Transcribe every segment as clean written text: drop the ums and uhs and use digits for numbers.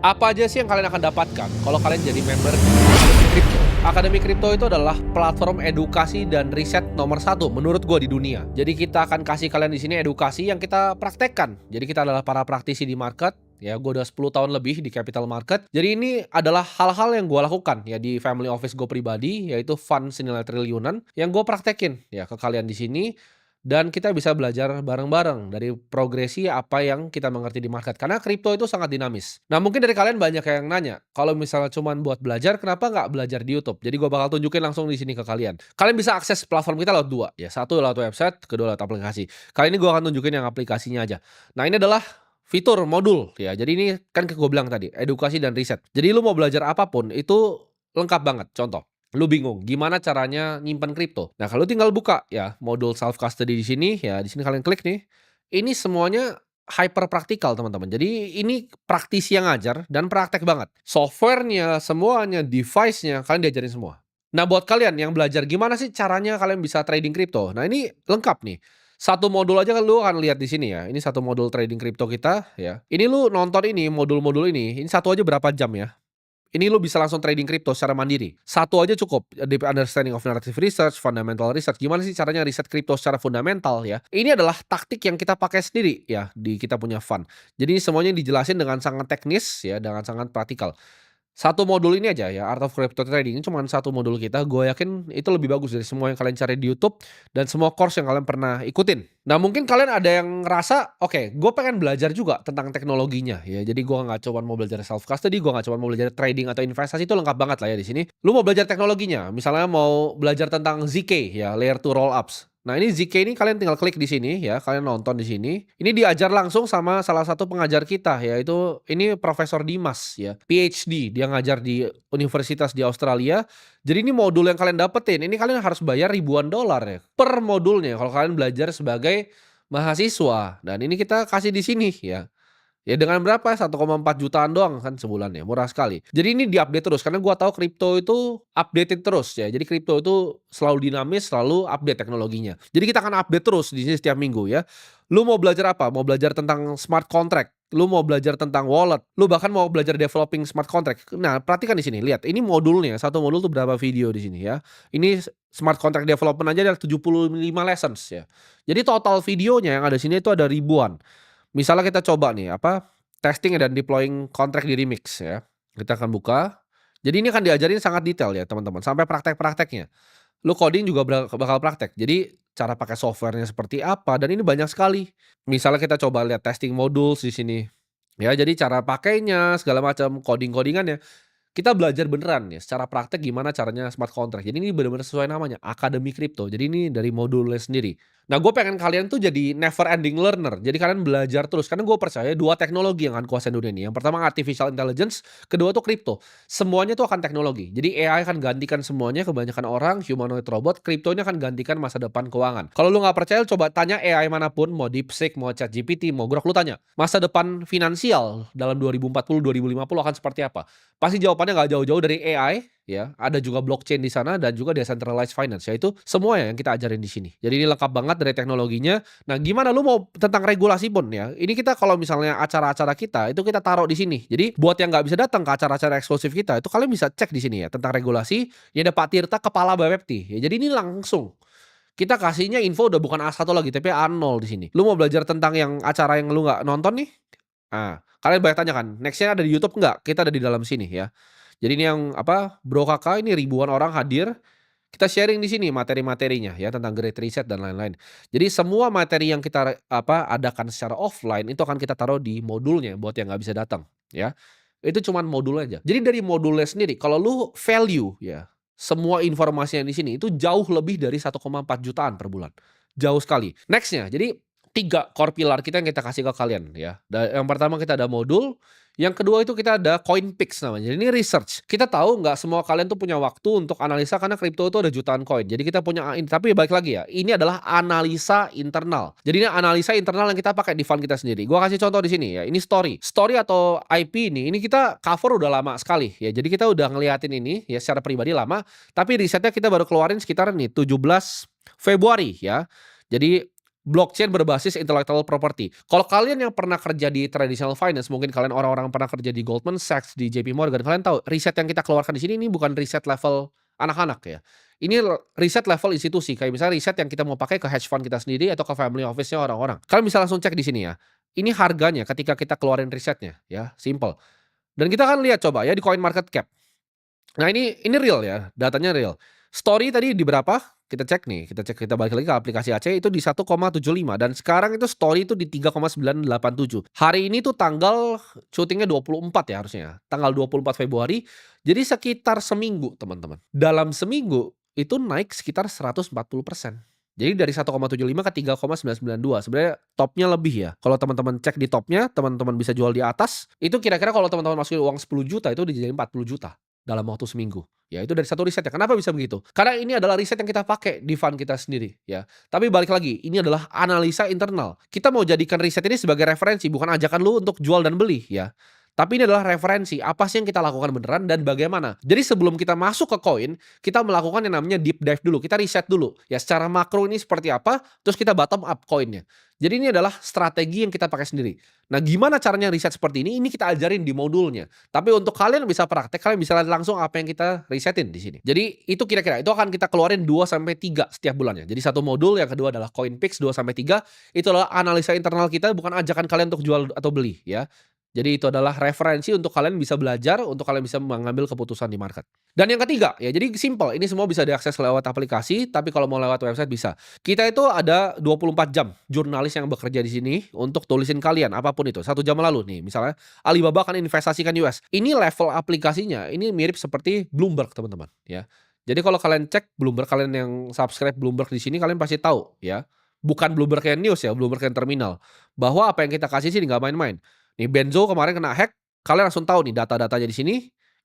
Apa aja sih yang kalian akan dapatkan kalau kalian jadi member di Akademi Kripto? Akademi Kripto itu adalah platform edukasi dan riset nomor satu menurut gue di dunia. Jadi kita akan kasih kalian di sini edukasi yang kita praktekkan. Jadi kita adalah para praktisi di market. Ya, gue udah 10 tahun lebih di capital market. Jadi ini adalah hal-hal yang gue lakukan ya di family office gue pribadi, yaitu fund senilai triliunan yang gue praktekin ya ke kalian di sini. Dan kita bisa belajar bareng-bareng dari progresi apa yang kita mengerti di market. Karena kripto itu sangat dinamis. Nah, mungkin dari kalian banyak yang nanya, kalau misalnya cuman buat belajar, kenapa nggak belajar di YouTube? Jadi gue bakal tunjukin langsung di sini ke kalian. Kalian bisa akses platform kita lewat dua, ya. Satu lewat website, kedua lewat aplikasi. Kali ini gue akan tunjukin yang aplikasinya aja. Nah, ini adalah fitur modul, ya. Jadi ini kan gue bilang tadi, edukasi dan riset. Jadi lu mau belajar apapun, itu lengkap banget. Contoh. Lu bingung gimana caranya nyimpen kripto. Nah, kalau tinggal buka ya modul self custody di sini, ya di sini kalian klik nih. Ini semuanya hyper praktikal, teman-teman. Jadi ini praktisi yang ngajar dan praktek banget. Softwarenya, semuanya, device-nya kalian diajarin semua. Nah, buat kalian yang belajar gimana sih caranya kalian bisa trading kripto. Nah, ini lengkap nih. Satu modul aja kan lu akan lihat di sini ya. Ini satu modul trading kripto kita ya. Ini lu nonton ini modul-modul ini satu aja berapa jam ya. Ini lu bisa langsung trading kripto secara mandiri. Satu aja cukup, deep understanding of narrative research, fundamental research. Gimana sih caranya riset kripto secara fundamental ya. Ini adalah taktik yang kita pakai sendiri ya di kita punya fund. Jadi semuanya dijelasin dengan sangat teknis ya, dengan sangat praktikal. Satu modul ini aja ya, Art of Crypto Trading, ini cuma satu modul kita, gue yakin itu lebih bagus dari semua yang kalian cari di YouTube dan semua course yang kalian pernah ikutin. Nah, mungkin kalian ada yang ngerasa, oke, gue pengen belajar juga tentang teknologinya ya. Jadi gue nggak cuma mau belajar self custody, gue nggak cuma mau belajar trading atau investasi, itu lengkap banget lah ya di sini. Lu mau belajar teknologinya, misalnya mau belajar tentang ZK ya, layer 2 rollups. Nah, ini ZK ini kalian tinggal klik di sini ya, kalian nonton di sini. Ini diajar langsung sama salah satu pengajar kita, yaitu ini Profesor Dimas ya, PhD, dia ngajar di universitas di Australia. Jadi ini modul yang kalian dapetin, ini kalian harus bayar ribuan dolar ya per modulnya kalau kalian belajar sebagai mahasiswa. Dan ini kita kasih di sini ya. Ya dengan berapa? 1,4 jutaan doang kan sebulan ya, murah sekali. Jadi ini diupdate terus karena gua tahu kripto itu updated terus ya. Jadi kripto itu selalu dinamis, selalu update teknologinya. Jadi kita akan update terus di sini setiap minggu ya. Lu mau belajar apa? Mau belajar tentang smart contract, lu mau belajar tentang wallet, lu bahkan mau belajar developing smart contract. Nah, perhatikan di sini, lihat ini modulnya, satu modul tuh berapa video di sini ya. Ini smart contract development aja ada 75 lessons ya. Jadi total videonya yang ada di sini itu ada ribuan. Misalnya kita coba nih testing dan deploying kontrak di Remix ya. Kita akan buka. Jadi ini akan diajarin sangat detail ya teman-teman, sampai praktek-prakteknya. Lu coding juga bakal praktek. Jadi cara pakai softwarenya seperti apa dan ini banyak sekali. Misalnya kita coba lihat testing modules di sini. Ya, jadi cara pakainya segala macam, coding-codingannya. Kita belajar beneran ya secara praktek gimana caranya smart contract. Jadi ini benar-benar sesuai namanya, Akademi Kripto. Jadi ini dari modulnya sendiri. Nah, gue pengen kalian tuh jadi never ending learner. Jadi kalian belajar terus karena gue percaya dua teknologi yang akan kuasain dunia ini. Yang pertama artificial intelligence, kedua tuh kripto. Semuanya tuh akan teknologi. Jadi AI akan gantikan semuanya, kebanyakan orang, humanoid robot, kriptonya akan gantikan masa depan keuangan. Kalau lu nggak percaya, coba tanya AI manapun, mau DeepSeek, mau ChatGPT, mau Grok, lu tanya, masa depan finansial dalam 2040, 2050 akan seperti apa? Pasti jawabannya nggak jauh-jauh dari AI, ya. Ada juga blockchain di sana dan juga decentralized finance, yaitu semua yang kita ajarin di sini. Jadi ini lengkap banget dari teknologinya. Nah, gimana lu mau tentang regulasi pun ya. Ini kita kalau misalnya acara-acara kita itu kita taruh di sini. Jadi buat yang nggak bisa datang ke acara-acara eksklusif kita, itu kalian bisa cek di sini ya tentang regulasi. Ini ada Pak Tirta, kepala Bapepti. Ya, jadi ini langsung kita kasihnya info udah bukan A1 lagi, tapi A0 di sini. Lu mau belajar tentang yang acara yang lu nggak nonton nih? Ah, kalian banyak tanya kan, next-nya ada di YouTube nggak? Kita ada di dalam sini ya. Jadi ini yang Bro Kakak ini ribuan orang hadir, kita sharing di sini materi-materinya ya tentang Great Reset dan lain-lain. Jadi semua materi yang kita adakan secara offline itu akan kita taruh di modulnya buat yang nggak bisa datang ya. Itu cuman modul aja. Jadi dari modulnya sendiri kalau lu value ya, semua informasi yang di sini itu jauh lebih dari 1,4 jutaan per bulan. Jauh sekali. Next-nya, jadi 3 core pilar kita yang kita kasih ke kalian ya. Yang pertama kita ada modul, yang kedua itu kita ada CoinPix namanya. Jadi ini research. Kita tahu nggak semua kalian tuh punya waktu untuk analisa karena kripto itu ada jutaan koin. Jadi kita punya tapi balik lagi ya, ini adalah analisa internal. Jadi ini analisa internal yang kita pakai di fund kita sendiri. Gua kasih contoh di sini ya. Ini story. Story atau IP ini kita cover udah lama sekali ya. Jadi kita udah ngeliatin ini ya secara pribadi lama, tapi risetnya kita baru keluarin sekitar nih 17 Februari ya. Jadi blockchain berbasis intellectual property. Kalau kalian yang pernah kerja di traditional finance, mungkin kalian orang-orang pernah kerja di Goldman Sachs, di JP Morgan, kalian tahu riset yang kita keluarkan di sini ini bukan riset level anak-anak ya. Ini riset level institusi, kayak misalnya riset yang kita mau pakai ke hedge fund kita sendiri atau ke family office-nya orang-orang. Kalian bisa langsung cek di sini ya. Ini harganya ketika kita keluarin risetnya ya, simple. Dan kita akan lihat coba ya di coin market cap. Nah ini real ya, datanya real. Story tadi di berapa? Kita cek nih, kita balik lagi ke aplikasi AC itu di 1,75 dan sekarang itu story itu di 3,987. Hari ini tuh tanggal syutingnya 24 ya harusnya. Tanggal 24 Februari. Jadi sekitar seminggu, teman-teman. Dalam seminggu itu naik sekitar 140%. Jadi dari 1,75 ke 3,992. Sebenarnya topnya lebih ya. Kalau teman-teman cek di topnya, teman-teman bisa jual di atas. Itu kira-kira kalau teman-teman masukin uang 10 juta itu dijadiin 40 juta dalam waktu seminggu. Ya itu dari satu riset ya. Kenapa bisa begitu? Karena ini adalah riset yang kita pakai di fund kita sendiri ya. Tapi balik lagi, ini adalah analisa internal. Kita mau jadikan riset ini sebagai referensi, bukan ajakan lu untuk jual dan beli ya. Tapi ini adalah referensi, apa sih yang kita lakukan beneran dan bagaimana. Jadi sebelum kita masuk ke koin, kita melakukan yang namanya deep dive dulu, kita riset dulu. Ya secara makro ini seperti apa, terus kita bottom up koinnya. Jadi ini adalah strategi yang kita pakai sendiri. Nah gimana caranya riset seperti ini kita ajarin di modulnya. Tapi untuk kalian yang bisa praktek, kalian bisa lihat langsung apa yang kita risetin di sini. Jadi itu kira-kira, itu akan kita keluarin 2-3 setiap bulannya. Jadi satu modul, yang kedua adalah CoinPix 2-3. Itu adalah analisa internal kita, bukan ajakan kalian untuk jual atau beli ya. Jadi itu adalah referensi untuk kalian bisa belajar, untuk kalian bisa mengambil keputusan di market. Dan yang ketiga, ya jadi simple, ini semua bisa diakses lewat aplikasi, tapi kalau mau lewat website bisa. Kita itu ada 24 jam jurnalis yang bekerja di sini untuk tulisin kalian apapun itu. 1 jam lalu nih, misalnya Alibaba akan investasikan US. Ini level aplikasinya, ini mirip seperti Bloomberg teman-teman ya. Jadi kalau kalian cek Bloomberg, kalian yang subscribe Bloomberg di sini, kalian pasti tahu ya. Bukan Bloomberg yang news ya, Bloomberg yang terminal. Bahwa apa yang kita kasih sini nggak main-main. Nih Benzo kemarin kena hack, kalian langsung tahu nih data-datanya di sini,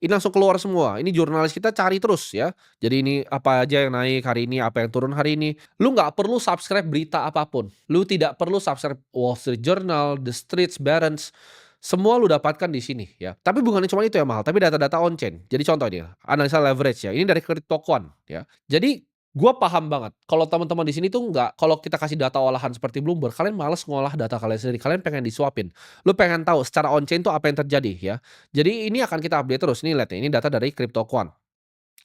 ini langsung keluar semua. Ini jurnalis kita cari terus ya. Jadi ini apa aja yang naik hari ini, apa yang turun hari ini. Lu nggak perlu subscribe berita apapun. Lu tidak perlu subscribe Wall Street Journal, The Straits, Barron's. Semua lu dapatkan di sini ya. Tapi bukan cuma itu yang mahal, tapi data-data on-chain. Jadi contoh ini, analisa leverage ya. Ini dari CryptoQuant ya. Jadi gua paham banget kalau teman-teman di sini tuh nggak, kalau kita kasih data olahan seperti Bloomberg, kalian males ngolah data kalian sendiri, kalian pengen disuapin. Lu pengen tahu secara on-chain tuh apa yang terjadi ya. Jadi ini akan kita update terus. Nih lihat nih, ini data dari CryptoQuant.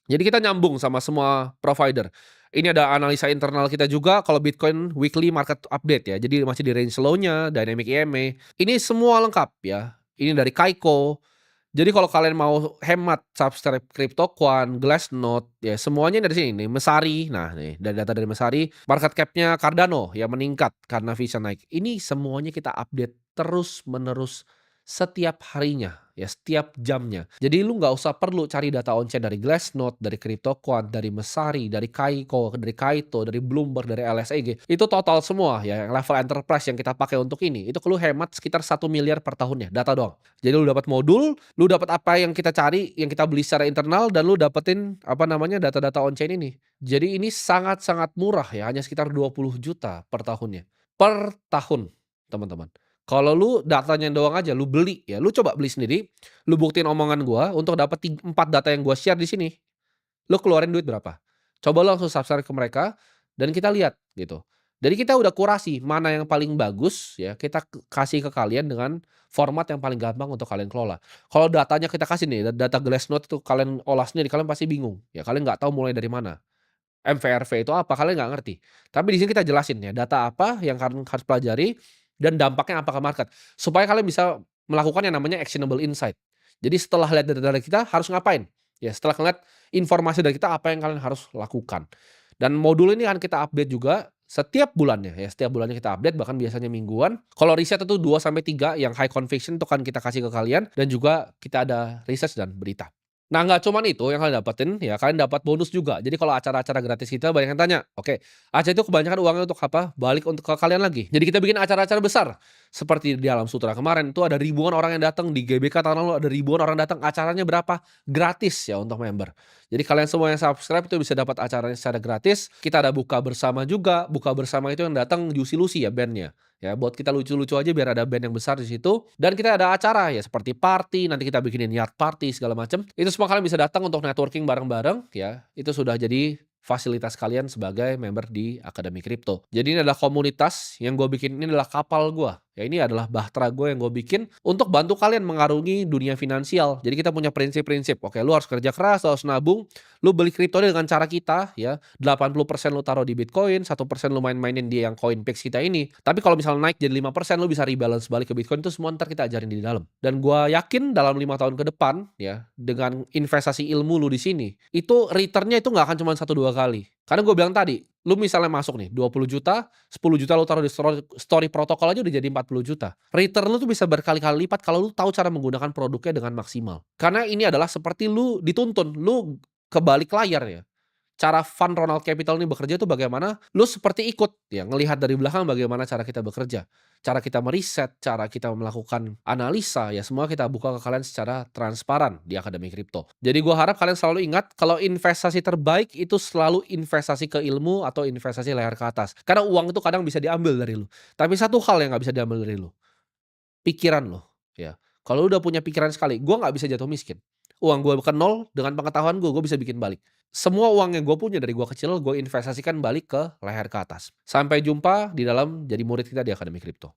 Jadi kita nyambung sama semua provider. Ini ada analisa internal kita juga kalau Bitcoin weekly market update ya. Jadi masih di range low-nya, dynamic EMA. Ini semua lengkap ya. Ini dari Kaiko. Jadi kalau kalian mau hemat subscribe CryptoQuant, Glassnode, ya semuanya dari sini nih. Messari, nah nih dari data dari Messari, market cap-nya Cardano ya meningkat karena Visa naik. Ini semuanya kita update terus menerus setiap harinya ya, setiap jamnya. Jadi lu nggak usah perlu cari data on-chain dari Glassnode, dari CryptoQuant, dari Messari, dari Kaiko, dari Kaito, dari Bloomberg, dari LSEG. Itu total semua ya, yang level enterprise yang kita pakai untuk ini. Itu lu hemat sekitar 1 miliar per tahunnya, data doang. Jadi lu dapat modul, lu dapat apa yang kita cari, yang kita beli secara internal, dan lu dapetin apa namanya data-data on-chain ini. Jadi ini sangat-sangat murah ya, hanya sekitar 20 juta per tahunnya. Per tahun, teman-teman. Kalau lu datanya doang aja, lu beli ya, lu coba beli sendiri, lu buktiin omongan gua untuk dapat 4 data yang gua share di sini. Lu keluarin duit berapa? Coba lu langsung subscribe ke mereka dan kita lihat gitu. Jadi kita udah kurasi mana yang paling bagus ya, kita kasih ke kalian dengan format yang paling gampang untuk kalian kelola. Kalau datanya kita kasih nih, data Glassnode itu kalian olah sendiri, kalian pasti bingung. Ya kalian nggak tahu mulai dari mana. MVRV itu apa, kalian nggak ngerti. Tapi di sini kita jelasin ya, data apa yang kalian harus pelajari dan dampaknya apa ke market. Supaya kalian bisa melakukan yang namanya actionable insight. Jadi setelah lihat data dari kita harus ngapain? Ya setelah ngeliat informasi dari kita, apa yang kalian harus lakukan. Dan modul ini akan kita update juga setiap bulannya ya. Setiap bulannya kita update, bahkan biasanya mingguan. Kalau riset itu 2-3 yang high conviction itu kan kita kasih ke kalian. Dan juga kita ada research dan berita. Nah nggak cuman itu yang kalian dapetin ya, kalian dapat bonus juga. Jadi kalau acara-acara gratis kita banyak yang tanya, oke, Aca itu kebanyakan uangnya untuk apa? Balik untuk ke kalian lagi. Jadi kita bikin acara-acara besar. Seperti di Alam Sutra kemarin itu ada ribuan orang yang datang, di GBK tahun lalu ada ribuan orang datang. Acaranya berapa? Gratis ya untuk member. Jadi kalian semua yang subscribe itu bisa dapat acaranya secara gratis. Kita ada buka bersama juga. Buka bersama itu yang datang Juicy Lucy ya bandnya. Ya buat kita lucu-lucu aja biar ada band yang besar di situ. Dan kita ada acara ya seperti party, nanti kita bikinin yard party segala macam. Itu semua kalian bisa datang untuk networking bareng-bareng ya. Itu sudah jadi fasilitas kalian sebagai member di Akademi Kripto. Jadi ini adalah komunitas yang gue bikin, ini adalah kapal gue. Ya ini adalah bahtera gue yang gue bikin untuk bantu kalian mengarungi dunia finansial. Jadi kita punya prinsip-prinsip. Oke, lu harus kerja keras, lu harus nabung, lu beli kripto dengan cara kita ya. 80% lu taruh di Bitcoin, 1% lu main-mainin di yang Coinbase kita ini. Tapi kalau misalnya naik jadi 5%, lu bisa rebalance balik ke Bitcoin, itu semua ntar kita ajarin di dalam. Dan gua yakin dalam 5 tahun ke depan ya, dengan investasi ilmu lu di sini, itu returnnya itu nggak akan cuma 1-2 kali. Karena gue bilang tadi, lu misalnya masuk nih 20 juta, 10 juta lu taruh di story protokol aja udah jadi 40 juta. Return lu tuh bisa berkali-kali lipat kalau lu tahu cara menggunakan produknya dengan maksimal. Karena ini adalah seperti lu dituntun, lu kebalik layar ya. Cara fund Ronald Capital ini bekerja itu bagaimana, lu seperti ikut ya, ngelihat dari belakang bagaimana cara kita bekerja. Cara kita meriset, cara kita melakukan analisa, ya semua kita buka ke kalian secara transparan di Akademi Kripto. Jadi gua harap kalian selalu ingat kalau investasi terbaik itu selalu investasi ke ilmu atau investasi layar ke atas. Karena uang itu kadang bisa diambil dari lu. Tapi satu hal yang nggak bisa diambil dari lu, pikiran lo, ya. Kalau lu udah punya pikiran sekali, gua nggak bisa jatuh miskin. Uang gua ke nol, dengan pengetahuan gua bisa bikin balik. Semua uang yang gue punya dari gua kecil, gue investasikan balik ke leher ke atas. Sampai jumpa di dalam jadi murid kita di Akademi Kripto.